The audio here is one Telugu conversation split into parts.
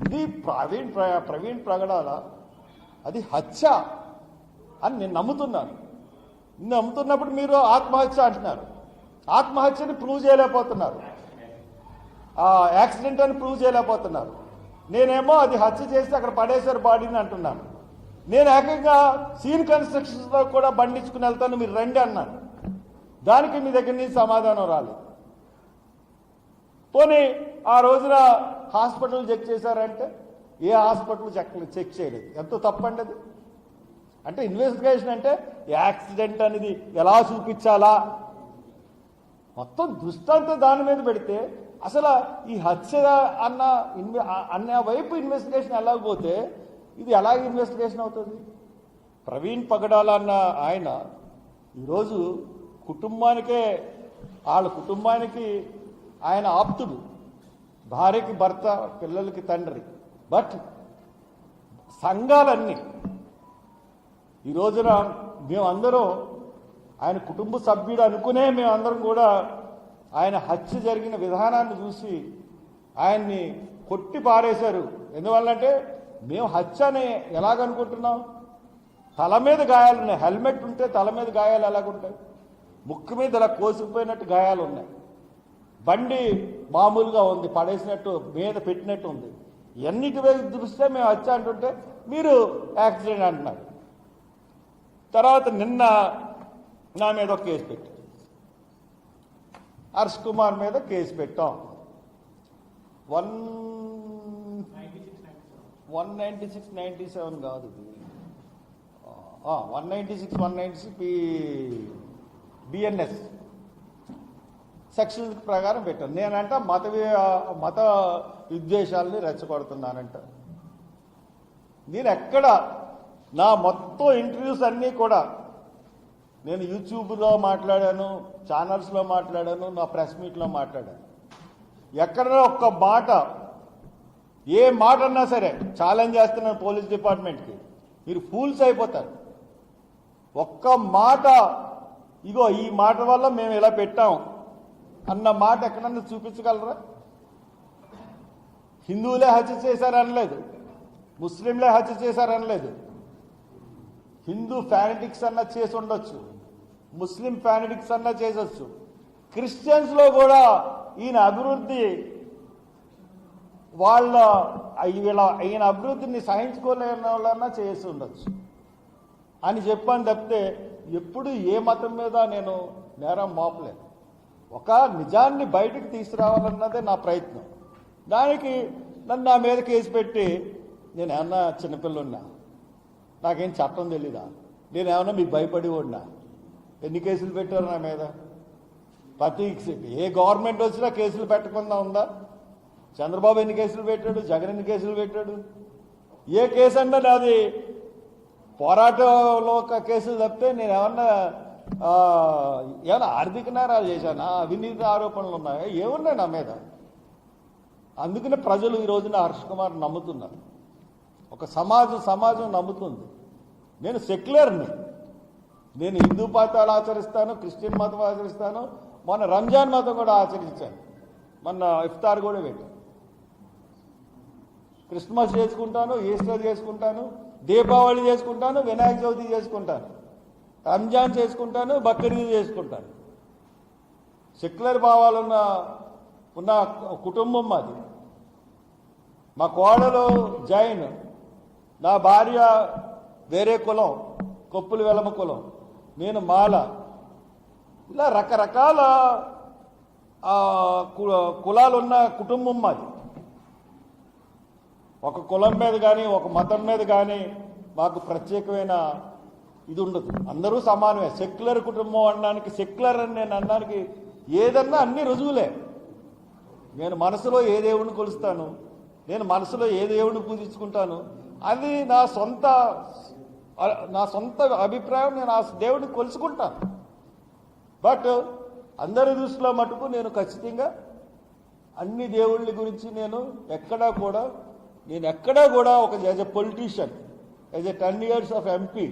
ఇది ప్రవీణ్ ప్రగడాల అది హత్య అని నేను నమ్ముతున్నాను. నమ్ముతున్నప్పుడు మీరు ఆత్మహత్య అంటున్నారు. ఆత్మహత్యని ప్రూవ్ చేయలేకపోతున్నారు, యాక్సిడెంట్ అని ప్రూవ్ చేయలేకపోతున్నారు. నేనేమో అది హత్య చేసి అక్కడ పడేశారు బాడీని అంటున్నాను. నేను ఏకంగా సీన్ కన్స్ట్రక్షన్స్లో కూడా బండించుకుని వెళ్తాను, మీరు రండి అన్నాను. దానికి మీ దగ్గర నుంచి సమాధానం రాలేదు. పోనీ ఆ రోజున హాస్పిటల్ చెక్ చేశారంటే ఏ హాస్పిటల్ చెక్ చేయలేదు. ఎంతో తప్పండి అది. అంటే ఇన్వెస్టిగేషన్ అంటే యాక్సిడెంట్ అనేది ఎలా చూపించాలా మొత్తం దృష్టాంతం దాని మీద పెడితే అసలు ఈ హత్య అన్న వైపు ఇన్వెస్టిగేషన్ ఎలాగపోతే ఇది ఎలాగ ఇన్వెస్టిగేషన్ అవుతుంది? ప్రవీణ్ పగడాల అన్న ఆయన ఈరోజు వాళ్ళ కుటుంబానికి ఆయన ఆప్తుడు, భార్యకి భర్త, పిల్లలకి తండ్రి. బట్ సంఘాలన్నీ ఈ రోజున మేమందరం ఆయన కుటుంబ సభ్యుడు అనుకునే మేమందరం కూడా ఆయన హత్య జరిగిన విధానాన్ని చూసి ఆయన్ని కొట్టి పారేశారు. ఎందువల్లంటే మేము హత్య అని ఎలాగనుకుంటున్నాం? తల మీద గాయాలున్నాయి. హెల్మెట్ ఉంటే తల మీద గాయాలు ఎలాగుంటాయి? ముక్కు మీద ఇలా కోసుకుపోయినట్టు గాయాలు ఉన్నాయి. బండి మామూలుగా ఉంది, పడేసినట్టు మీద పెట్టినట్టు ఉంది. ఎన్నిటి వైపు దృష్ట్యా మేము హత్య అంటుంటే మీరు యాక్సిడెంట్ అంటున్నారు. తర్వాత నిన్న నా మీద ఒక కేసు పెట్టారు, హర్ష్ కుమార్ మీద కేసు పెట్టాం. 196-97 కాదు, 196 బిఎన్ఎస్ సెక్షన్ ప్రకారం పెట్టాను. నేనంట మత విద్వేషాలని రెచ్చగొడుతున్నానంట. నేను ఎక్కడ నా మొత్తం ఇంటర్వ్యూస్ అన్నీ కూడా నేను యూట్యూబ్లో మాట్లాడాను, ఛానల్స్లో మాట్లాడాను, నా ప్రెస్ మీట్లో మాట్లాడాను. ఎక్కడైనా ఒక్క మాట, ఏ మాట అన్నా సరే ఛాలెంజ్ చేస్తున్నాను పోలీస్ డిపార్ట్మెంట్కి, మీరు ఫూల్స్ అయిపోతారు. ఒక్క మాట ఇగో ఈ మాట వల్ల మేము ఇలా పెట్టాం అన్న మాట ఎక్కడన్నా చూపించగలరా? హిందువులే హత్య చేశారనలేదు, ముస్లింలే హత్య చేశారనలేదు. హిందూ ఫ్యానటిక్స్ అన్నా చేసి ఉండొచ్చు, ముస్లిం ఫ్యానటిక్స్ అన్నా చేసొచ్చు. క్రిస్టియన్స్లో కూడా ఈయన అభివృద్ధి ఈయన అభివృద్ధిని సహించుకోలేని వాళ్ళన్నా చేసి ఉండొచ్చు అని చెప్పని తప్పితే ఎప్పుడు ఏ మతం మీద నేను నేరం మోపలేదు. ఒక నిజాన్ని బయటకు తీసుకురావాలన్నదే నా ప్రయత్నం. దానికి నన్ను నా మీద కేసు పెట్టి నేను ఏమన్నా చిన్నపిల్లున్నా, నాకేం చట్టం తెలీదా? నేను ఏమన్నా మీకు భయపడి ఉన్నా? ఎన్ని కేసులు పెట్టారు నా మీద? ఏ గవర్నమెంట్ వచ్చినా కేసులు పెట్టకుండా ఉందా? చంద్రబాబు ఎన్ని కేసులు పెట్టాడు, జగన్ ఎన్ని కేసులు పెట్టాడు? ఏ కేసు అన్నా నాది పోరాటంలో ఒక కేసులు తప్పితే నేను ఏమన్నా ఆర్థిక నేరాలు చేశానా, అవినీతి ఆరోపణలు ఉన్నాయా? ఏమున్నాయి నా మీద? అందుకనే ప్రజలు ఈ రోజున హర్ష్ కుమార్ నమ్ముతున్నారు. ఒక సమాజం నమ్ముతుంది. నేను సెక్యులర్ని, నేను హిందూ మతాలు ఆచరిస్తాను, క్రిస్టియన్ మతం ఆచరిస్తాను, మొన్న రంజాన్ మతం కూడా ఆచరించాను, మొన్న ఇఫ్తార్ కూడా పెట్టాను. క్రిస్మస్ చేసుకుంటాను, ఈస్టర్ చేసుకుంటాను, దీపావళి చేసుకుంటాను, వినాయక చవితి చేసుకుంటాను, రంజాన్ చేసుకుంటాను, బక్రీద్ చేసుకుంటాను. సెక్యులర్ భావాలున్న కుటుంబం మాది. మా కోడలు జైన్, నా భార్య వేరే కులం, కొప్పుల వెలమ కులం, నేను మాల. ఇలా రకరకాల కులాలున్న కుటుంబం మాది. ఒక కులం మీద కానీ ఒక మతం మీద కానీ మాకు ప్రత్యేకమైన ఇది ఉండదు. అందరూ సమానమే. సెక్యులర్ కుటుంబం అనడానికి, సెక్యులర్ అని నేను అనడానికి ఏదన్నా అన్ని రుజువులే. నేను మనసులో ఏ దేవుడిని కొలుస్తాను, నేను మనసులో ఏ దేవుడిని పూజించుకుంటాను, అది నా సొంత అభిప్రాయం. నేను ఆ దేవుడిని కొలుసుకుంటాను. బట్ అందరి దృష్టిలో మటుకు నేను ఖచ్చితంగా అన్ని దేవుళ్ళ గురించి నేను ఎక్కడా కూడా ఒక as a politician, as a 10 years of MP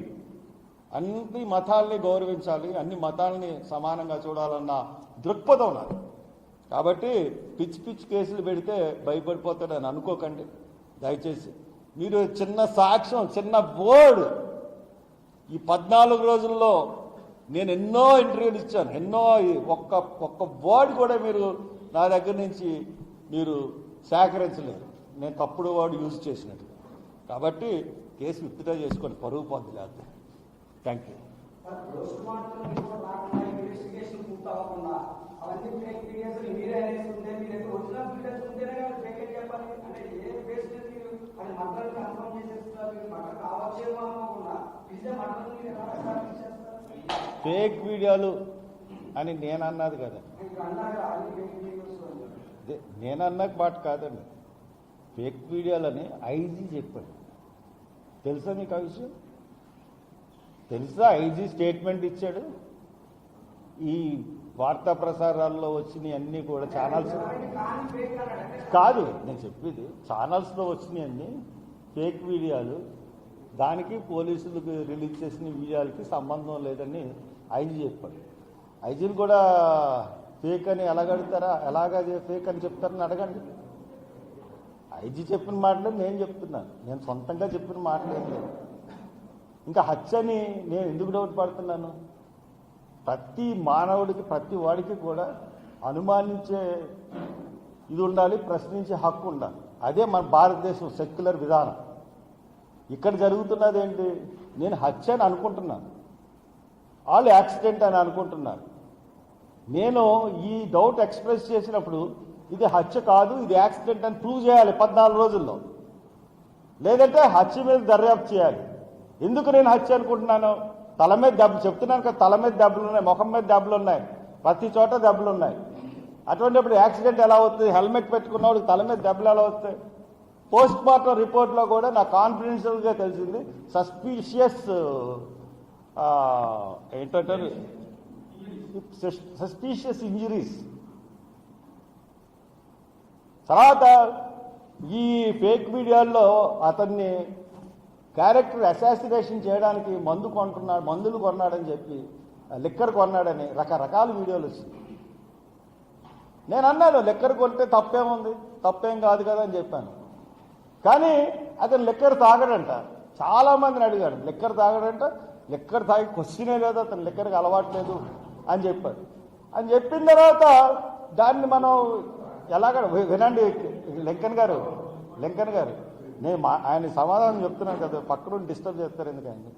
అన్ని మతాలని గౌరవించాలి, అన్ని మతాలని సమానంగా చూడాలన్న దృక్పథం నాకు. కాబట్టి పిచ్చి కేసులు పెడితే భయపడిపోతాడని అనుకోకండి. దయచేసి మీరు చిన్న సాక్ష్యం, చిన్న వర్డ్, ఈ 14 రోజుల్లో నేను ఎన్నో ఇంటర్వ్యూలు ఇచ్చాను, ఎన్నో ఒక్క వర్డ్ కూడా మీరు నా దగ్గర నుంచి మీరు సేకరించలేదు. నేను తప్పుడు వర్డ్ యూజ్ చేసినట్టు. కాబట్టి కేసు విత్డ్రా చేసుకొని పరుగు పొంది లేదు. Thank you. ఫేక్ వీడియోలు అని నేను అన్నది కదా, నేను అన్నది మాట కాదండి. ఫేక్ వీడియోలని ఐజీ చెప్పాడు. తెలుసా మీకు ఆ విషయం? తెలుసా? ఐజీ స్టేట్మెంట్ ఇచ్చాడు. ఈ వార్తా ప్రసారాల్లో వచ్చినాయి అన్నీ కూడా ఛానల్స్ కాదు, నేను చెప్పేది ఛానల్స్లో వచ్చినాయి అన్నీ ఫేక్ వీడియోలు. దానికి పోలీసులకు రిలీజ్ చేసిన వీడియోలకి సంబంధం లేదని ఐజీ చెప్పాడు. ఐజీని కూడా ఫేక్ అని ఎలాగడుగుతారా, ఎలాగా ఫేక్ అని చెప్తారని అడగండి. ఐజీ చెప్పిన మాటలే నేను చెప్తున్నాను, నేను సొంతంగా చెప్పిన మాటలేం లేదు. ఇంకా హత్యని నేను ఎందుకు డౌట్ పడుతున్నాను? ప్రతి మానవుడికి, ప్రతి వాడికి కూడా అనుమానించే ఇది ఉండాలి, ప్రశ్నించే హక్కు ఉండాలి. అదే మన భారతదేశం సెక్యులర్ విధానం. ఇక్కడ జరుగుతున్నది ఏంటి? నేను హత్య అని అనుకుంటున్నాను, వాళ్ళు యాక్సిడెంట్ అని అనుకుంటున్నారు. నేను ఈ డౌట్ ఎక్స్ప్రెస్ చేసినప్పుడు ఇది హత్య కాదు, ఇది యాక్సిడెంట్ అని ప్రూవ్ చేయాలి 14 రోజుల్లో. లేదంటే హత్య మీద దర్యాప్తు చేయాలి. ఎందుకు నేను హత్య అనుకుంటున్నాను? తల మీద దెబ్బలు చెప్తున్నాను కదా, తల మీద దెబ్బలు ఉన్నాయి, ముఖం మీద దెబ్బలు ఉన్నాయి, ప్రతి చోట దెబ్బలు ఉన్నాయి. అటువంటిప్పుడు యాక్సిడెంట్ ఎలా అవుతుంది? హెల్మెట్ పెట్టుకున్నవాడికి తల మీద దెబ్బలు ఎలా వస్తాయి? పోస్ట్ మార్టం రిపోర్ట్లో కూడా నాకు కాన్ఫిడెన్షియల్గా తెలిసింది, సస్పీషియస్ ఇంజరీస్. తర్వాత ఈ ఫేక్ మీడియాల్లో అతన్ని క్యారెక్టర్ అసాసినేషన్ చేయడానికి మందులు కొన్నాడని చెప్పి, లిక్కర్ కొన్నాడని రకరకాల వీడియోలు వచ్చింది. నేను అన్నాను లిక్కర్ కొంటే తప్పేముంది, తప్పేం కాదు కదా అని చెప్పాను. కానీ అతను లిక్కర్ తాగడంట. చాలామందిని అడిగాడు, లిక్కర్ తాగడంట. లిక్కర్ తాగి క్వశ్చనే లేదు, అతను లిక్కర్కి అలవాట్లేదు అని చెప్పాడు. అని చెప్పిన తర్వాత దాన్ని మనం ఎలాగ వినండి. లింకన్ గారు నేను ఆయన సమాధానం చెప్తున్నాను కదా, పక్కన డిస్టర్బ్ చేస్తారు ఎందుకండి.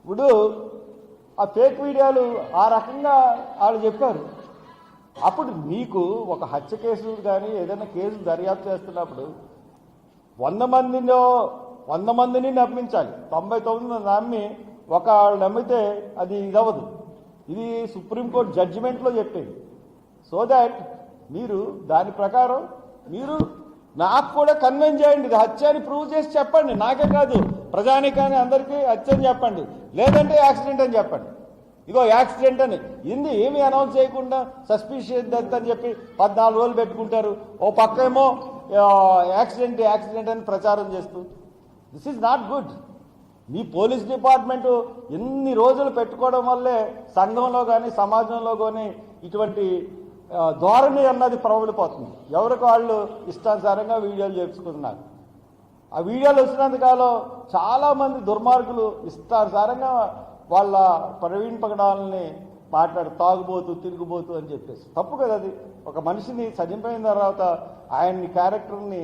ఇప్పుడు ఆ ఫేక్ వీడియోలు ఆ రకంగా వాళ్ళు చెప్పారు. అప్పుడు మీకు ఒక హత్య కేసులు కానీ ఏదైనా కేసులు దర్యాప్తు చేస్తున్నప్పుడు 100 మందిని నమ్మించాలి. 99 నమ్మి వాళ్ళు నమ్మితే అది ఇదవ్వదు. ఇది సుప్రీంకోర్టు జడ్జిమెంట్లో చెప్పింది. సో దాట్ మీరు దాని ప్రకారం మీరు నాకు కూడా కన్విన్స్ చేయండి, ఇది హత్య అని ప్రూవ్ చేసి చెప్పండి. నాకే కాదు, ప్రజానికాన్ని అందరికీ హత్య అని చెప్పండి, లేదంటే యాక్సిడెంట్ అని చెప్పండి. ఇగో యాక్సిడెంట్ అని ఏమీ అనౌన్స్ చేయకుండా సస్పిషియస్ డెత్ అని చెప్పి 14 రోజులు పెట్టుకుంటారు. ఓ పక్కేమో యాక్సిడెంట్ అని ప్రచారం చేస్తూ, this is not good. Me police department ఎన్ని రోజులు పెట్టుకోవడం వల్లే సంఘంలో కానీ సమాజంలో కానీ ఇటువంటి ధోరణి అన్నది ప్రబలిపోతుంది. ఎవరికి వాళ్ళు ఇష్టానుసారంగా వీడియోలు చేసుకుంటున్నారు. ఆ వీడియోలు వచ్చినందుకాలో చాలామంది దుర్మార్గులు ఇష్టానుసారంగా వాళ్ళ ప్రవీణ్ పగడాలని తాగుబోతూ తిరుగుబోతూ అని చెప్పేసి. తప్పు కదా అది. ఒక మనిషిని చనిపోయిన తర్వాత ఆయన్ని క్యారెక్టర్ని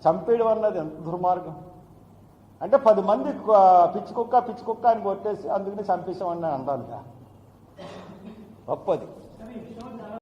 చంపేయడం అన్నది ఎంత దుర్మార్గం. అంటే 10 మంది పిచ్చి కుక్క అని కొట్టేసి అందుకని చంపేసామని అంటాను. తప్పది.